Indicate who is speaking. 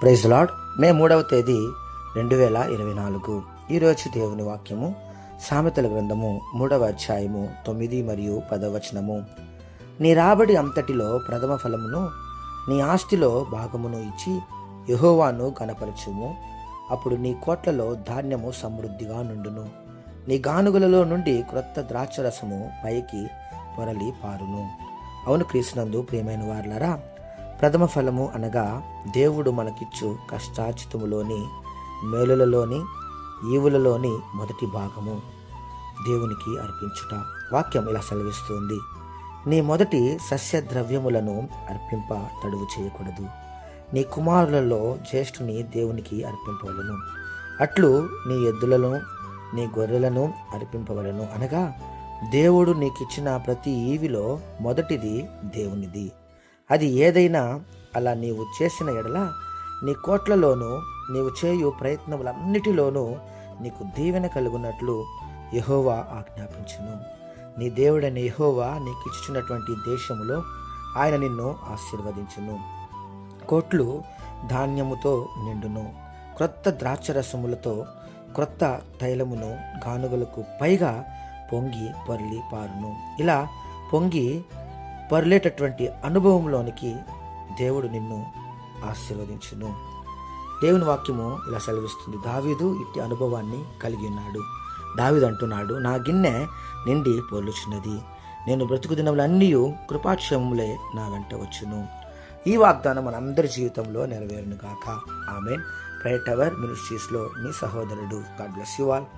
Speaker 1: Praise lord. మే 3వ తేదీ 2024. ఈరోజు దేవుని వాక్యము సామెతల గ్రంథము 3వ అధ్యాయము 9 మరియు 10వ వచనము. నీ రాబడి అంతటిలో ప్రథమ ఫలమును నీ ఆస్తిలో భాగమును ఇచ్చి యెహోవాను గణపరచుము. అప్పుడు నీ కోట్లలో ధాన్యము సమృద్ధిగా నుండును. నీ గానుగలలో నుండి క్రొత్త ద్రాక్షరసము పైకి పొరలి పారును. అవును క్రీస్తునందు ప్రియమైన వారలారా, ప్రథమ ఫలము అనగా దేవుడు మనకిచ్చు కష్టార్జితములోని మేలులలోని ఈవులలోని మొదటి భాగము దేవునికి అర్పించుట. వాక్యం ఇలా సెలవిస్తుంది: నీ మొదటి సస్యద్రవ్యములను అర్పింప తడువు చేయకూడదు. నీ కుమారులలో జ్యేష్ఠుని దేవునికి అర్పింపవలను. అట్లు నీ ఎద్దులను నీ గొర్రెలను అర్పింపవలను. అనగా దేవుడు నీకిచ్చిన ప్రతి ఈవిలో మొదటిది దేవునిది. అది ఏదైనా అలా నీవు చేసిన ఎడల నీ కోట్లలోనూ నీవు చేయు ప్రయత్నములన్నిటిలోనూ నీకు దీవెన కలుగునట్లు యెహోవా ఆజ్ఞాపించును. నీ దేవుడైన యెహోవా నీకు ఇచ్చినటువంటి దేశములో ఆయన నిన్ను ఆశీర్వదించును. కోట్లు ధాన్యముతో నిండును. క్రొత్త ద్రాక్షరసములతో క్రొత్త తైలమును గానుగలకు పైగా పొంగి పొర్లి పారును. ఇలా పొంగి పొర్లేటటువంటి అనుభవంలోనికి దేవుడు నిన్ను ఆశీర్వదించును. దేవుని వాక్యము ఇలా సెలవిస్తుంది. దావీదు ఇట్టి అనుభవాన్ని కలిగి ఉన్నాడు. దావీదు అంటున్నాడు, నా గిన్నె నిండి పొర్లుచున్నది, నేను బ్రతుకు దినములన్నీ కృపాక్షేమములే నా వెంట వచ్చును. ఈ వాగ్దానం మనందరి జీవితంలో నెరవేరును గాక. ఆమేన్. ప్రేయర్ టవర్ మినిస్ట్రీస్లో మీ సహోదరుడు. God bless you all.